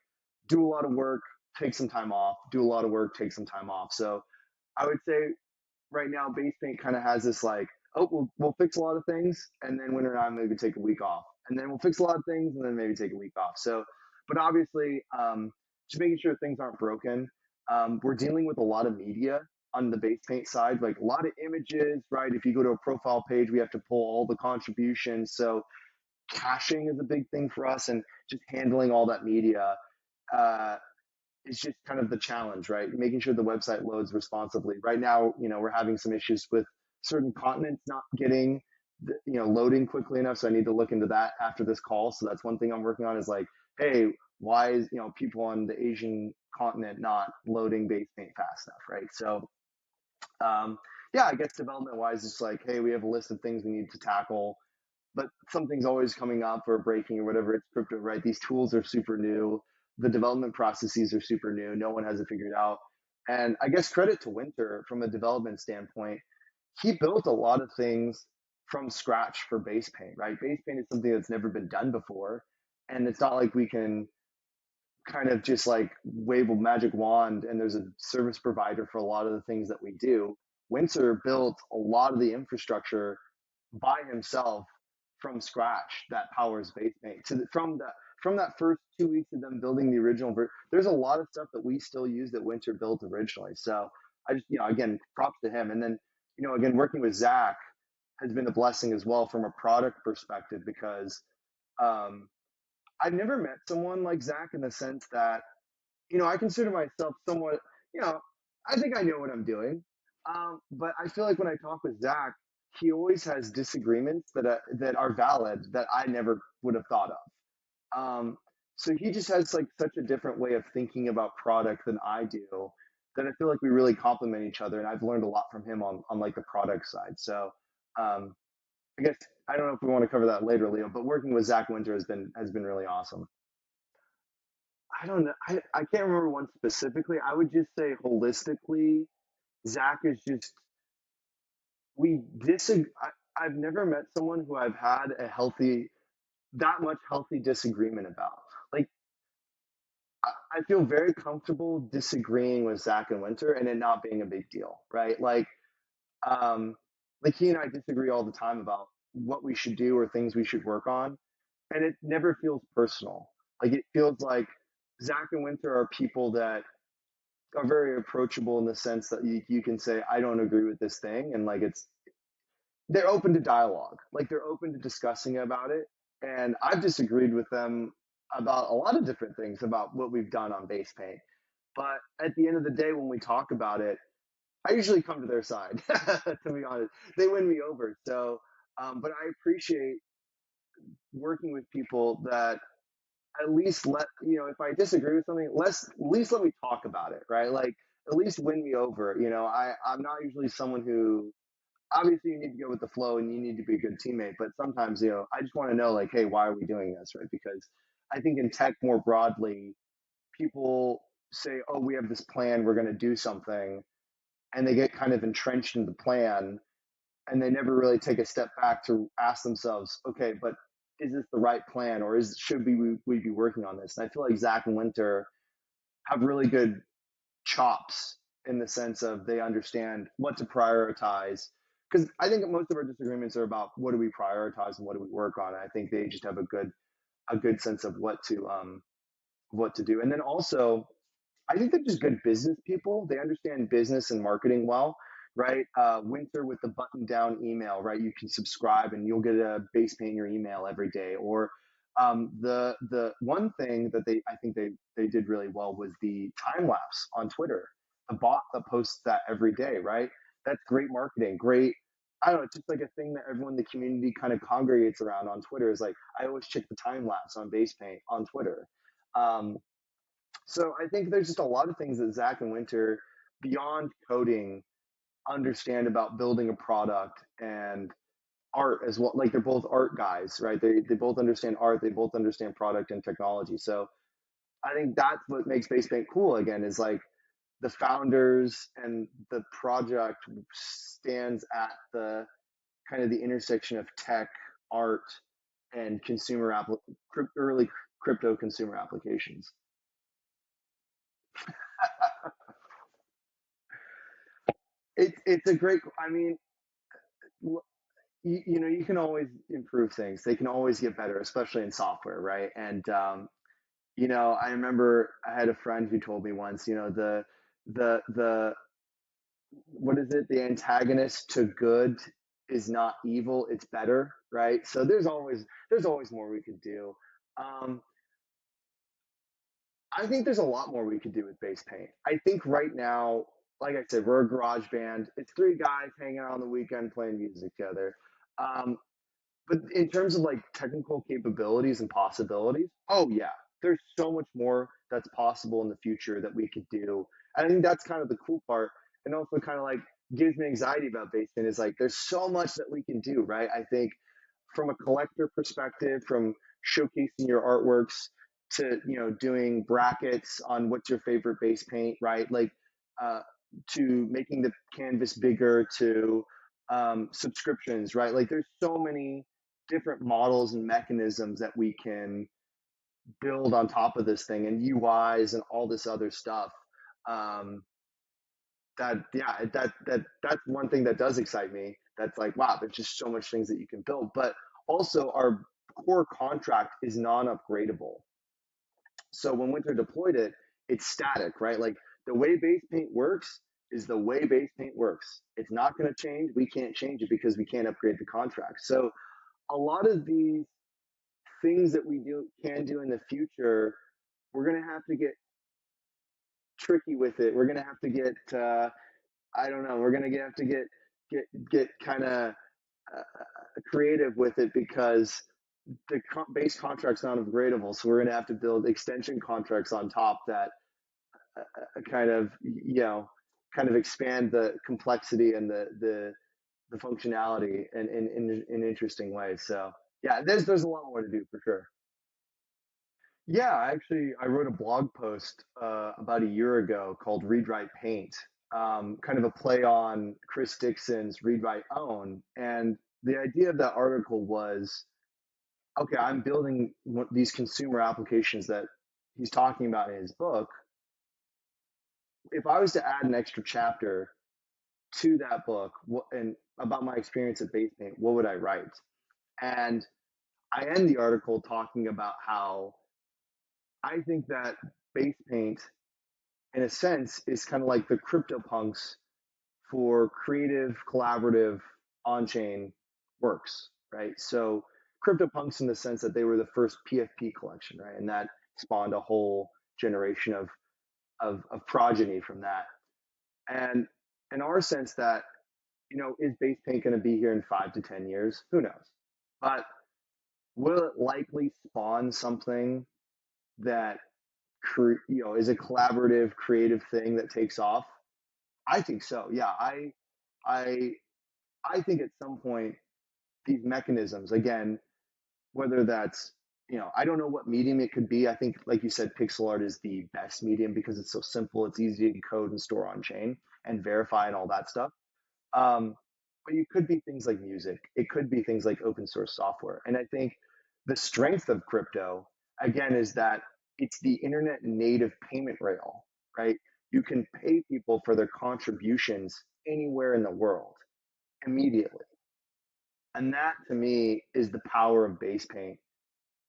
A: do a lot of work, take some time off, do a lot of work, take some time off. So I would say right now, Basepaint kind of has this like, oh, we'll fix a lot of things, and then winter time maybe take a week off, and then we'll fix a lot of things, and then maybe take a week off. So, but obviously, just making sure things aren't broken. We're dealing with a lot of media on the Basepaint side, like a lot of images, right? If you go to a profile page, we have to pull all the contributions. So caching is a big thing for us, and just handling all that media. Uh, is just kind of the challenge, right? Making sure the website loads responsibly. Right now, we're having some issues with certain continents not getting loading quickly enough. So I need to look into that after this call. So that's one thing I'm working on is like, hey, why is people on the Asian continent not loading base paint fast enough, right? So um, yeah, I guess development wise, it's like, hey, we have a list of things we need to tackle, but something's always coming up or breaking or whatever. It's crypto, right? These tools are super new. The development processes are super new. No one has it figured out. And I guess credit to Winter from a development standpoint. He built a lot of things from scratch for base paint, right? Base paint is something that's never been done before. And it's not like we can kind of just like wave a magic wand and there's a service provider for a lot of the things that we do. Winter built a lot of the infrastructure by himself from scratch that powers base paint from that first 2 weeks of them building the original there's a lot of stuff that we still use that Winter built originally. So I just, again, props to him. And then, again, working with Zach has been a blessing as well from a product perspective because um, I've never met someone like Zach in the sense that, I consider myself somewhat, you know, I think I know what I'm doing. But I feel like when I talk with Zach, he always has disagreements that are valid that I never would have thought of. So he just has like such a different way of thinking about product than I do. That I feel like we really complement each other, and I've learned a lot from him on like the product side. So um, I guess I don't know if we want to cover that later, Leo, but working with Zach Winter has been really awesome. I don't know. I can't remember one specifically. I would just say holistically, Zach is just we disagree. I've never met someone who I've had a healthy that much healthy disagreement about. Like I feel very comfortable disagreeing with Zach and Winter and it not being a big deal, right? Um, like he and I disagree all the time about what we should do or things we should work on, and it never feels personal. Like it feels like Zach and Winter are people that are very approachable in the sense that you can say I don't agree with this thing, and like they're open to dialogue, like they're open to discussing about it. And I've disagreed with them about a lot of different things about what we've done on base paint, but at the end of the day when we talk about it, I usually come to their side. To be honest, they win me over. So but I appreciate working with people that at least if I disagree with something, at least let me talk about it, right? Like at least win me over. I'm not usually someone who obviously you need to go with the flow and you need to be a good teammate, but sometimes, I just want to know like, hey, why are we doing this, right? Because I think in tech more broadly, people say, oh, we have this plan, we're going to do something, and they get kind of entrenched in the plan and they never really take a step back to ask themselves, okay, but is this the right plan, or should we be working on this? And I feel like Zach and Winter have really good chops in the sense of they understand what to prioritize. Because I think most of our disagreements are about what do we prioritize and what do we work on. And I think they just have a good sense of what to do. And then also I think they're just good business people. They understand business and marketing well, right? Winter with the button down email, right? You can subscribe and you'll get a base paint in your email every day. Or the one thing that I think they did really well was the time lapse on Twitter, the bot that posts that every day, right? That's great marketing, great. I don't know, it's just like a thing that everyone in the community kind of congregates around on Twitter. Is like I always check the time lapse on base paint on Twitter. Um, so I think there's just a lot of things that Zach and Winter, beyond coding, understand about building a product and art as well. Like they're both art guys, right? They both understand art. They both understand product and technology. So I think that's what makes Base Paint cool again is like the founders and the project stands at the kind of the intersection of tech, art, and early crypto consumer applications. It's a great. I mean, you can always improve things. They can always get better, especially in software, right? And I remember I had a friend who told me once, the what is it? The antagonist to good is not evil; it's better, right? So there's always more we could do. Um, I think there's a lot more we could do with base paint. I think right now, like I said, we're a garage band. It's three guys hanging out on the weekend playing music together. Um, but in terms of like technical capabilities and possibilities, oh yeah, there's so much more that's possible in the future that we could do. I think that's kind of the cool part, and also kind of like gives me anxiety about basement is like there's so much that we can do, right? I think from a collector perspective, from showcasing your artworks to doing brackets on what's your favorite base paint, right? Like uh, to making the canvas bigger, to subscriptions, right? Like there's so many different models and mechanisms that we can build on top of this thing, and UIs and all this other stuff. Um, that yeah, that's one thing that does excite me. That's like, wow, there's just so much things that you can build. But also our core contract is non-upgradable. So when Winter deployed it, it's static, right? Like the way base paint works is the way base paint works. It's not going to change. We can't change it because we can't upgrade the contract. So a lot of these things that we can do in the future, we're going to have to get tricky with it. We're going to have to get I don't know. We're going to have to get kind of creative with it because the base contract's not upgradable. So we're going to have to build extension contracts on top that kind of kind of expand the complexity and the functionality in interesting ways. So yeah, there's a lot more to do for sure. Yeah, actually, I wrote a blog post about a year ago called Read Write Paint, kind of a play on Chris Dixon's Read Write Own. And the idea of that article was, okay, I'm building these consumer applications that he's talking about in his book. If I was to add an extra chapter to that book and about my experience at Base Paint, what would I write? And I end the article talking about how I think that Base Paint in a sense, is kind of like the CryptoPunks for creative, collaborative, on-chain works, right? So CryptoPunks in the sense that they were the first PFP collection, right? And that spawned a whole generation of progeny from that. And in our sense that, is base paint going to be here in 5 to 10 years? Who knows? But will it likely spawn something that is a collaborative, creative thing that takes off? I think so. Yeah, I I think at some point these mechanisms, again, whether that's I don't know what medium it could be. I think, like you said, pixel art is the best medium because it's so simple. It's easy to code and store on chain and verify and all that stuff. Um, but it could be things like music. It could be things like open source software. And I think the strength of crypto, again, is that it's the internet native payment rail, right? You can pay people for their contributions anywhere in the world immediately. And that to me is the power of base paint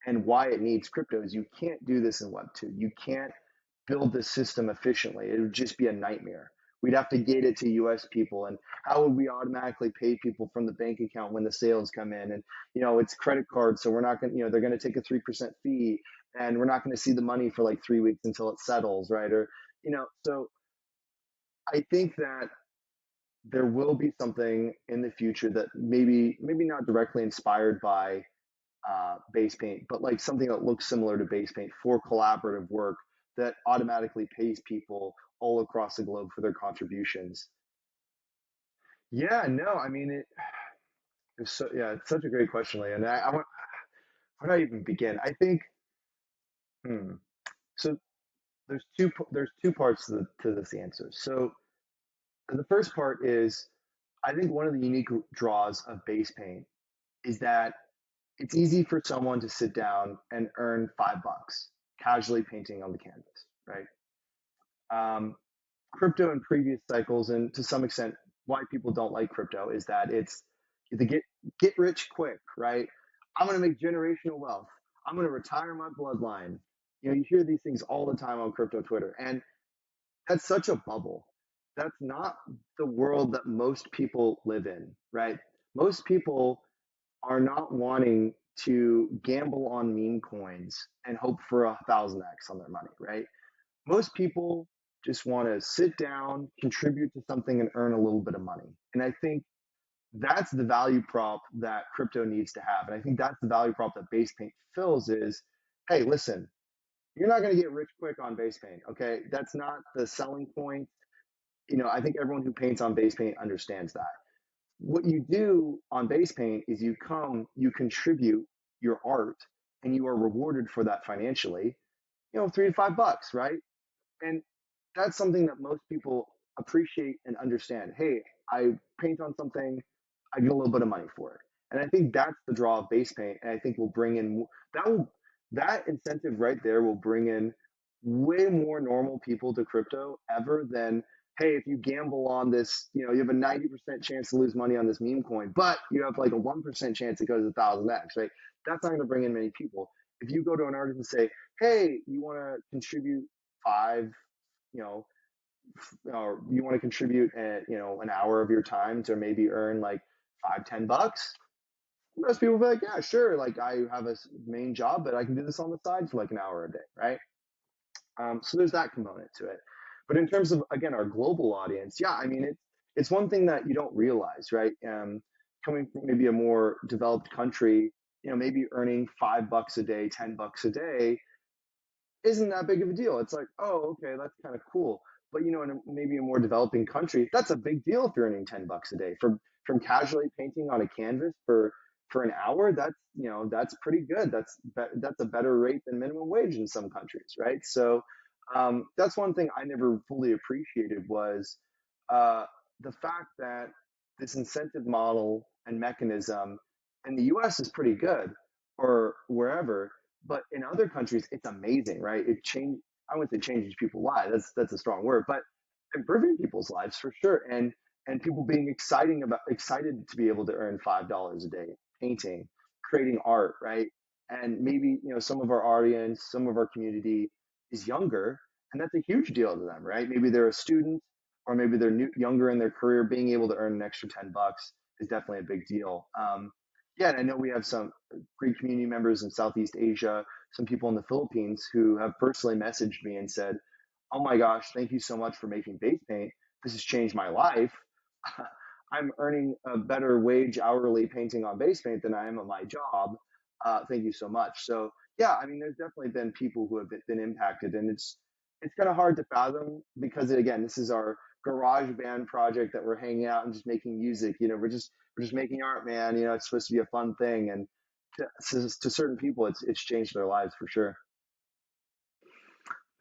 A: and why it needs crypto is you can't do this in Web 2. You can't build this system efficiently. It would just be a nightmare. We'd have to gate it to US people. And how would we automatically pay people from the bank account when the sales come in? And, it's credit cards. So we're not going to, they're going to take a 3% fee and we're not going to see the money for like 3 weeks until it settles, right? Or, so I think that there will be something in the future that maybe not directly inspired by base paint, but like something that looks similar to base paint for collaborative work that automatically pays people all across the globe for their contributions. Yeah, no, I mean it's so yeah, it's such a great question, Leah. And I want where do I even begin? I think hmm, so. There's two parts to this answer. So the first part is I think one of the unique draws of base paint is that it's easy for someone to sit down and earn $5 casually painting on the canvas, right? Um, Crypto in previous cycles, and to some extent, why people don't like crypto is that it's the get rich quick, right? I'm going to make generational wealth. I'm going to retire my bloodline. You hear these things all the time on crypto Twitter, and that's such a bubble. That's not the world that most people live in, right? Most people are not wanting to gamble on meme coins and hope for 1,000x on their money, right? Most people just want to sit down, contribute to something, and earn a little bit of money. And I think That's the value prop that crypto needs to have. And I think that's the value prop that Basepaint fills is, hey, listen, you're not going to get rich quick on Basepaint. Okay. That's not the selling point. I think everyone who paints on Basepaint understands that. What you do on Basepaint is you contribute your art and you are rewarded for that financially, $3 to $5, right? And that's something that most people appreciate and understand. Hey, I paint on something, I get a little bit of money for it. And I think that's the draw of base paint. And I think we'll bring in that will that incentive right there will bring in way more normal people to crypto ever than, hey, if you gamble on this, you have a 90% chance to lose money on this meme coin, but you have like a 1% chance it goes 1,000x, right? That's not going to bring in many people. If you go to an artist and say, hey, you want to contribute five, you know, or you want to contribute an hour of your time to maybe earn like 5, $10, most people will be like, yeah, sure. Like I have a main job, but I can do this on the side for like an hour a day, right? So there's that component to it. But in terms of again our global audience, yeah, I mean it's one thing that you don't realize, right? Coming from maybe a more developed country, maybe earning $5 a day, $10 a day isn't that big of a deal. It's like, oh, okay, that's kind of cool. But in maybe a more developing country, that's a big deal if you're earning $10 a day from casually painting on a canvas for an hour. That's pretty good. That's a better rate than minimum wage in some countries, right? So that's one thing I never fully appreciated was uh, the fact that this incentive model and mechanism in the U.S. is pretty good, or wherever, but in other countries, it's amazing, right? I wouldn't say changes people's lives. That's a strong word, but improving people's lives for sure. And people being excited to be able to earn $5 a day painting, creating art, right? And maybe, some of our audience, some of our community is younger, and that's a huge deal to them, right? Maybe they're a student or maybe they're younger in their career. Being able to earn an extra $10 is definitely a big deal. Yeah, and I know we have some great community members in Southeast Asia, some people in the Philippines who have personally messaged me and said, "Oh my gosh, thank you so much for making base paint. This has changed my life. I'm earning a better wage hourly painting on base paint than I am at my job. Thank you so much." So yeah, I mean, there's definitely been people who have been impacted, and it's kind of hard to fathom because again, this is our garage band project that we're hanging out and just making music. We're just making art, man. It's supposed to be a fun thing, and to certain people, it's changed their lives for sure.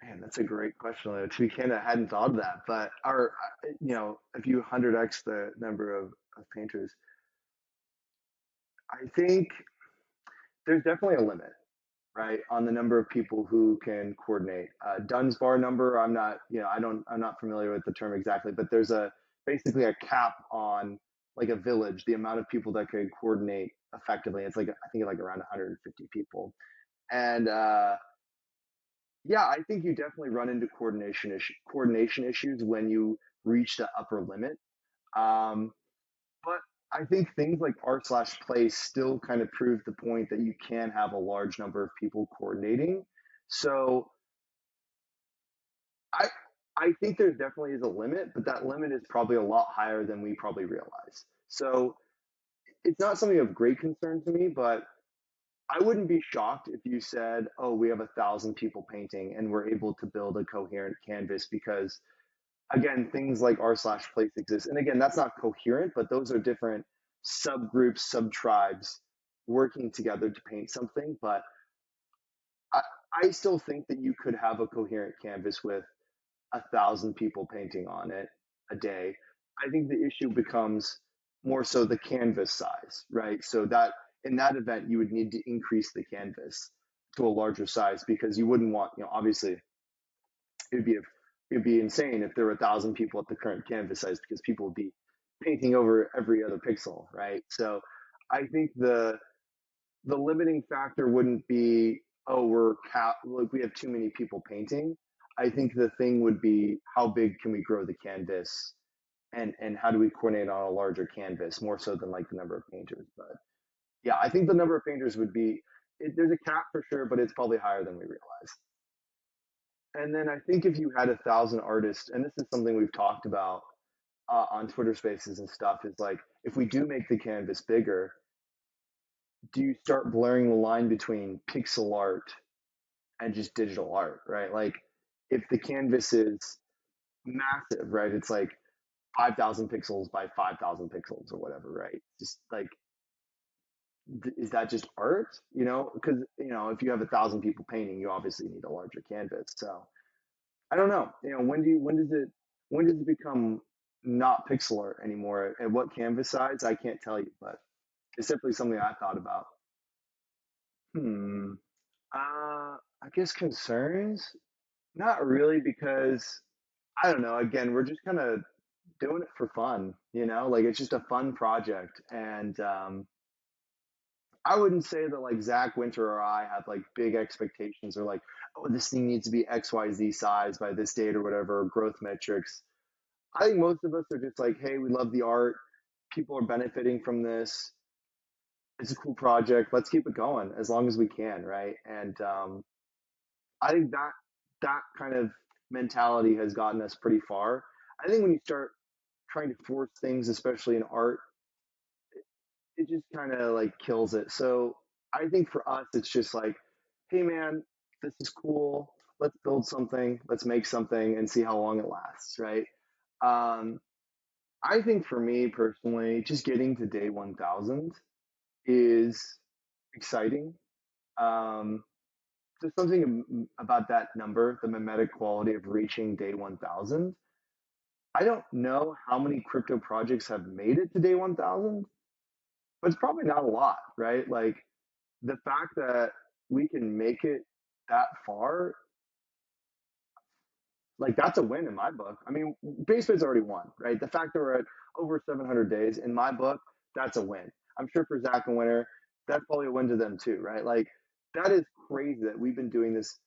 A: Man, that's a great question. To be candid, I hadn't thought of that. But if you 100x the number of painters, I think there's definitely a limit, right, on the number of people who can coordinate. Dunn's bar number, I'm not familiar with the term exactly, but there's basically a cap on like a village, the amount of people that could coordinate effectively. It's like I think like around 150 people, and yeah, I think you definitely run into coordination issues when you reach the upper limit. Um, but I think things like art/play still kind of prove the point that you can have a large number of people coordinating. So I I think there definitely is a limit, but that limit is probably a lot higher than we probably realize. So it's not something of great concern to me, but I wouldn't be shocked if you said, "Oh, we have 1,000 people painting and we're able to build a coherent canvas," because again, things like r/place exist. And again, that's not coherent, but those are different subgroups, sub-tribes working together to paint something. But I, I still think that you could have a coherent canvas with 1,000 people painting on it a day. I think the issue becomes more so the canvas size, right? So that in that event, you would need to increase the canvas to a larger size because you wouldn't want, obviously it'd be it'd be insane if there were 1,000 people at the current canvas size because people would be painting over every other pixel, right? So I think the limiting factor wouldn't be, oh, like we have too many people painting. I think the thing would be how big can we grow the canvas and how do we coordinate on a larger canvas more so than like the number of painters. But yeah, I think the number of painters would be there's a cap for sure, but it's probably higher than we realize. And then I think if you had 1,000 artists, and this is something we've talked about, on Twitter Spaces and stuff is like, if we do make the canvas bigger, do you start blurring the line between pixel art and just digital art, right? Like, if the canvas is massive, right? It's like 5,000 pixels by 5,000 pixels or whatever, right? Just like, is that just art? You know, because if you have 1,000 people painting, you obviously need a larger canvas. So I don't know. When does it become not pixel art anymore? At what canvas size? I can't tell you, but it's definitely something I thought about. Hmm. I guess concerns? Not really, because I don't know. Again, we're just kind of doing it for fun, like it's just a fun project. And I wouldn't say that like Zach Winter or I have like big expectations or like, oh, this thing needs to be XYZ size by this date or whatever, growth metrics. I think most of us are just like, hey, we love the art. People are benefiting from this. It's a cool project. Let's keep it going as long as we can, right? And I think that kind of mentality has gotten us pretty far. I think when you start trying to force things, especially in art, it just kind of like kills it. So I think for us, it's just like, hey man, this is cool. Let's build something. Let's make something and see how long it lasts, right? Um, I think for me personally, just getting to day 1,000 is exciting. Um, there's something about that number, the mimetic quality of reaching day 1,000. I don't know how many crypto projects have made it to day 1,000, but it's probably not a lot, right? Like, the fact that we can make it that far, like that's a win in my book. I mean, Basement's already won, right? The fact that we're at over 700 days in my book, that's a win. I'm sure for Zach and Winter, that's probably a win to them too, right? Like, that is crazy that we've been doing this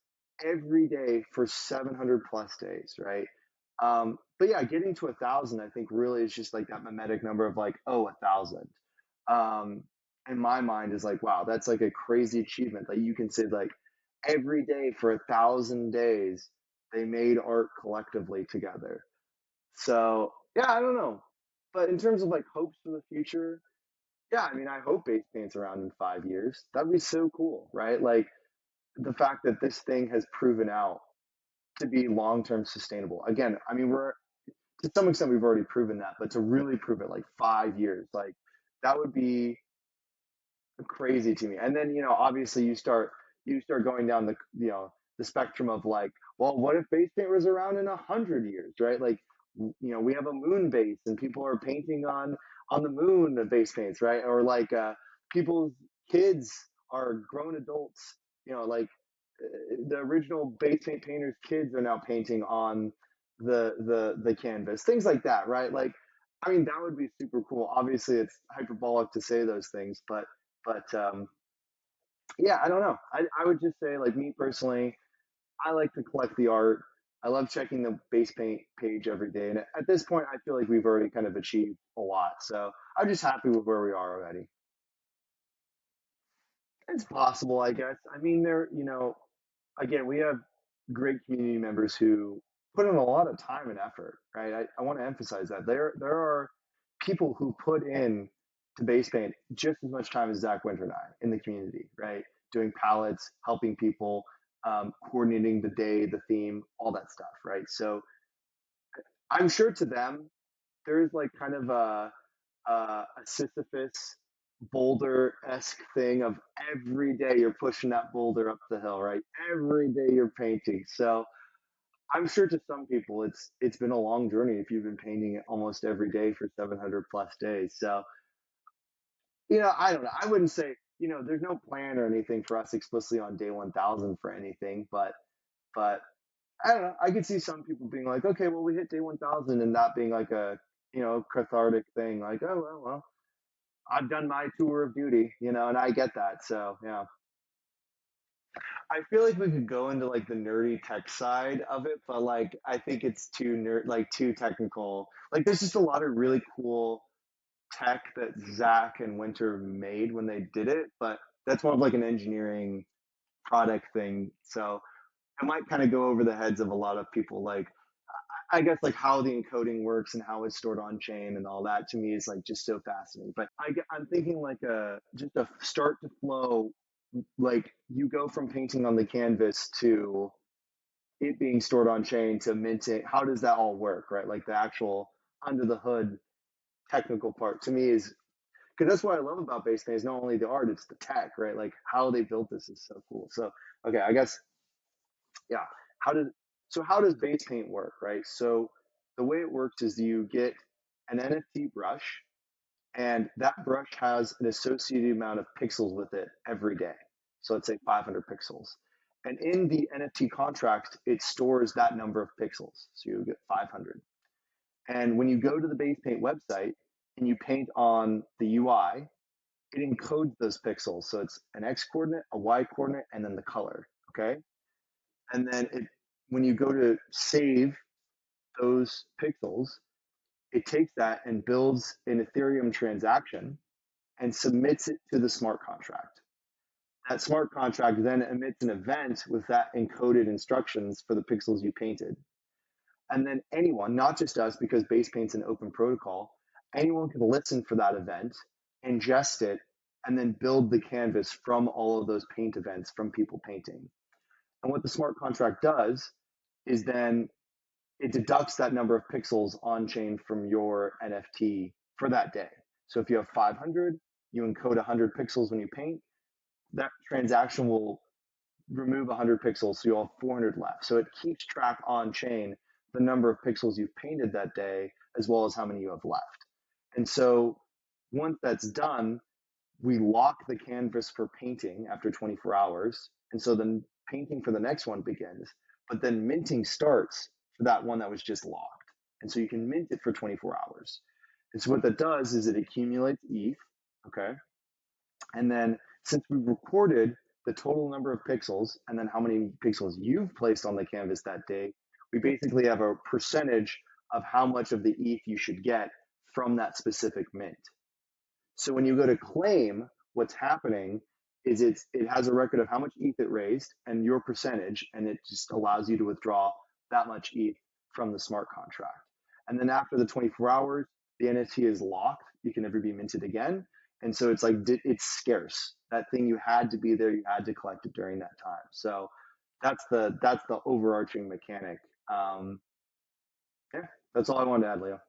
A: every day for 700 plus days, right? But yeah, getting to 1,000, I think really is just like that mimetic number of like, oh, 1,000. Um, in my mind is like, wow, that's like a crazy achievement that you can say like every day for 1,000 days they made art collectively together. So yeah, I don't know. But in terms of like hopes for the future, yeah, I mean, I hope Base Paint's around in 5 years. That'd be so cool, right? Like, the fact that this thing has proven out to be long term sustainable. Again, I mean, we're to some extent we've already proven that, but to really prove it like 5 years, like that would be crazy to me. And then, obviously you start going down the spectrum of like, well, what if base paint was around in 100 years, right? Like, we have a moon base and people are painting on the moon of base paints, right? Or like people's kids are grown adults, like the original base paint painters' kids are now painting on the canvas, things like that, right? Like, I mean, that would be super cool. Obviously, it's hyperbolic to say those things, but yeah, I don't know. I would just say, like, me personally, I like to collect the art. I love checking the base paint page every day, and at this point, I feel like we've already kind of achieved a lot. So I'm just happy with where we are already. It's possible, I guess. I mean, again, we have great community members who put in a lot of time and effort, right? I want to emphasize that there are people who put in to base paint just as much time as Zach Winter and I in the community, right? Doing palettes, helping people, coordinating the day, the theme, all that stuff, right? So I'm sure to them there's like kind of a Sisyphus boulder esque thing of every day you're pushing that boulder up the hill, right? Every day you're painting. So I'm sure to some people it's been a long journey if you've been painting almost every day for 700 plus days. So I don't know. I wouldn't say there's no plan or anything for us explicitly on day 1,000 for anything, but I don't know. I could see some people being like, okay, well we hit day 1,000 and that being like a cathartic thing, like, oh well, I've done my tour of duty, and I get that. So yeah, I feel like we could go into like the nerdy tech side of it, but like I think it's like too technical. Like, there's just a lot of really cool tech that Zach and Winter made when they did it, but that's more of like an engineering product thing. So it might kind of go over the heads of a lot of people. Like, I guess like how the encoding works and how it's stored on chain and all that to me is like just so fascinating. But I'm thinking like a just a start to flow, like you go from painting on the canvas to it being stored on chain to minting. How does that all work, right? Like the actual under the hood technical part to me is because that's what I love about Basepaint is not only the art, it's the tech, right? Like how they built this is so cool. So okay, I guess yeah. How does how does Basepaint work, right? So the way it works is you get an NFT brush, and that brush has an associated amount of pixels with it every day. So let's say 500 pixels. And in the NFT contract, it stores that number of pixels. So you get 500. And when you go to the Basepaint website and you paint on the UI, it encodes those pixels. So it's an X coordinate, a Y coordinate, and then the color. Okay. And then when you go to save those pixels, it takes that and builds an Ethereum transaction and submits it to the smart contract. That smart contract then emits an event with that encoded instructions for the pixels you painted. And then anyone, not just us, because Basepaint's an open protocol, anyone can listen for that event, ingest it, and then build the canvas from all of those paint events from people painting. And what the smart contract does is then it deducts that number of pixels on chain from your NFT for that day. So if you have 500, you encode 100 pixels when you paint, that transaction will remove 100 pixels, so you'll have 400 left. So it keeps track on chain the number of pixels you've painted that day, as well as how many you have left. And so once that's done, we lock the canvas for painting after 24 hours. And so then painting for the next one begins, but then minting starts for that one that was just locked. And so you can mint it for 24 hours. And so what that does is it accumulates ETH, okay? And then since we've recorded the total number of pixels and then how many pixels you've placed on the canvas that day, we basically have a percentage of how much of the ETH you should get from that specific mint. So when you go to claim, what's happening is it has a record of how much ETH it raised and your percentage, and it just allows you to withdraw that much ETH from the smart contract. And then after the 24 hours, the NFT is locked. You can never be minted again. And so it's like it's scarce. That thing you had to be there, you had to collect it during that time. So that's the overarching mechanic. Yeah, that's all I wanted to add, Leo.